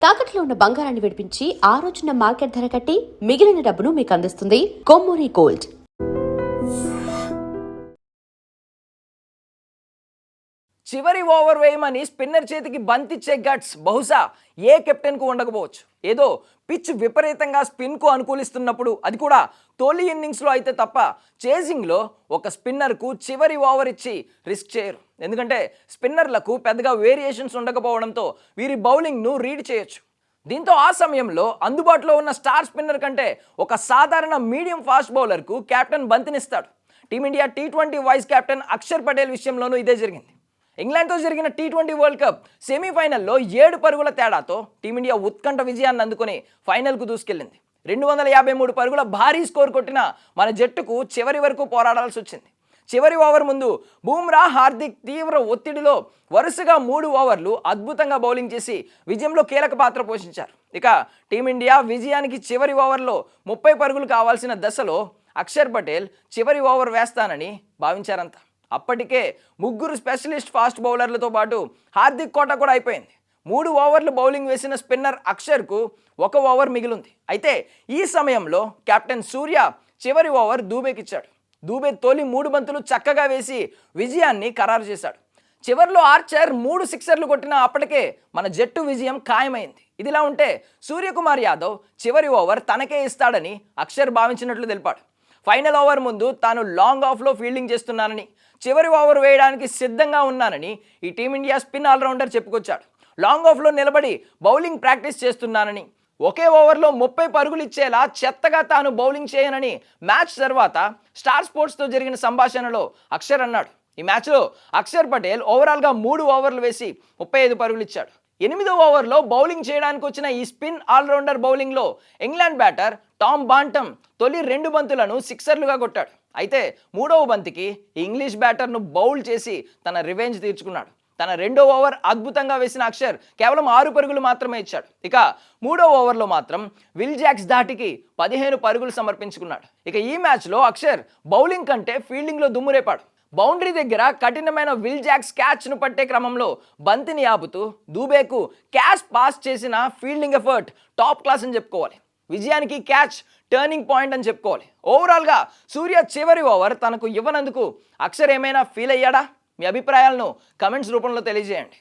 తాకట్లో ఉన్న బంగారాన్ని విడిపించి ఆ రోజున మార్కెట్ ధర కట్టి మిగిలిన డబ్బును మీకు అందిస్తుంది కొమ్మూరి గోల్డ్. చివరి ఓవర్ వేయమని స్పిన్నర్ చేతికి బంతిచ్చే గట్స్ బహుశా ఏ కెప్టెన్కు ఉండకపోవచ్చు. ఏదో పిచ్ విపరీతంగా స్పిన్కు అనుకూలిస్తున్నప్పుడు, అది కూడా తొలి ఇన్నింగ్స్లో అయితే తప్ప చేసింగ్లో ఒక స్పిన్నర్కు చివరి ఓవర్ ఇచ్చి రిస్క్ చేయరు. ఎందుకంటే స్పిన్నర్లకు పెద్దగా వేరియేషన్స్ ఉండకపోవడంతో వీరి బౌలింగ్ను రీడ్ చేయొచ్చు. దీంతో ఆ సమయంలో అందుబాటులో ఉన్న స్టార్ స్పిన్నర్ కంటే ఒక సాధారణ మీడియం ఫాస్ట్ బౌలర్కు కెప్టెన్ బంతినిస్తాడు. Team India T20 vice captain Akshar Patel విషయంలోనూ ఇదే జరిగింది. ఇంగ్లాండ్తో జరిగిన T20 వరల్డ్ కప్ సెమీఫైనల్లో 7 పరుగుల తేడాతో టీమిండియా ఉత్కంఠ విజయాన్ని అందుకుని ఫైనల్కు దూసుకెళ్లింది. 253 పరుగుల భారీ స్కోర్ కొట్టిన మన జట్టుకు చివరి వరకు పోరాడాల్సి వచ్చింది. చివరి ఓవర్ ముందు బూమ్రా, హార్దిక్ తీవ్ర ఒత్తిడిలో వరుసగా 3 ఓవర్లు అద్భుతంగా బౌలింగ్ చేసి విజయంలో కీలక పాత్ర పోషించారు. ఇక టీమిండియా విజయానికి చివరి ఓవర్లో 30 పరుగులు కావాల్సిన దశలో అక్షర్ పటేల్ చివరి ఓవర్ వేస్తానని భావించారంతా. అప్పటికే 3 స్పెషలిస్ట్ ఫాస్ట్ బౌలర్లతో పాటు హార్దిక్ కోట కూడా అయిపోయింది. 3 ఓవర్లు బౌలింగ్ వేసిన స్పిన్నర్ అక్షర్కు 1 ఓవర్ మిగిలింది. అయితే ఈ సమయంలో కెప్టెన్ సూర్య చివరి ఓవర్ దూబేకిచ్చాడు. దూబే తొలి 3 బంతులు చక్కగా వేసి విజయాన్ని ఖరారు చేశాడు. చివరిలో ఆర్చర్ 3 సిక్సర్లు కొట్టినా అప్పటికే మన జట్టు విజయం ఖాయమైంది. ఇదిలా ఉంటే సూర్యకుమార్ యాదవ్ చివరి ఓవర్ తనకే ఇస్తాడని అక్షర్ భావించినట్లు తెలిపాడు. ఫైనల్ ఓవర్ ముందు తాను లాంగ్ ఆఫ్లో ఫీల్డింగ్ చేస్తున్నానని, చివరి ఓవర్ వేయడానికి సిద్ధంగా ఉన్నానని ఈ టీమిండియా స్పిన్ ఆల్రౌండర్ చెప్పుకొచ్చాడు. లాంగ్ ఆఫ్లో నిలబడి బౌలింగ్ ప్రాక్టీస్ చేస్తున్నానని, ఒకే ఓవర్లో 30 పరుగులు ఇచ్చేలా చెత్తగా తాను బౌలింగ్ చేయనని మ్యాచ్ తర్వాత స్టార్ స్పోర్ట్స్తో జరిగిన సంభాషణలో అక్షర్ అన్నాడు. ఈ మ్యాచ్లో అక్షర్ పటేల్ ఓవరాల్గా 3 ఓవర్లు వేసి 35 పరుగులు ఇచ్చాడు. 8వ ఓవర్లో బౌలింగ్ చేయడానికి వచ్చిన ఈ స్పిన్ ఆల్రౌండర్ బౌలింగ్లో ఇంగ్లాండ్ బ్యాటర్ టామ్ బాంటమ్ తొలి 2 బంతులను సిక్సర్లుగా కొట్టాడు. అయితే 3వ బంతికి ఇంగ్లీష్ బ్యాటర్ను బౌల్ చేసి తన రివెంజ్ తీర్చుకున్నాడు. తన 2వ ఓవర్ అద్భుతంగా వేసిన అక్షర్ కేవలం 6 పరుగులు మాత్రమే ఇచ్చాడు. ఇక 3వ ఓవర్లో మాత్రం విల్ జాక్స్ ధాటికి 15 పరుగులు సమర్పించుకున్నాడు. ఇక ఈ మ్యాచ్లో అక్షర్ బౌలింగ్ కంటే ఫీల్డింగ్లో దుమ్మురేపాడు. బౌండరీ దగ్గర కఠినమైన విల్ జాక్స్ క్యాచ్ను పట్టే క్రమంలో బంతిని ఆపుతూ దూబేకు క్యాచ్ పాస్ చేసిన ఫీల్డింగ్ ఎఫర్ట్ టాప్ క్లాస్ అని చెప్పుకోవాలి. విజయానికి క్యాచ్ టర్నింగ్ పాయింట్ అని చెప్పుకోవాలి. ఓవరాల్గా సూర్య చివరి ఓవర్ తనకు ఇవ్వనందుకు అక్షర్ ఏమైనా ఫీల్ అయ్యాడా? మీ అభిప్రాయాలను కమెంట్స్ రూపంలో తెలియజేయండి.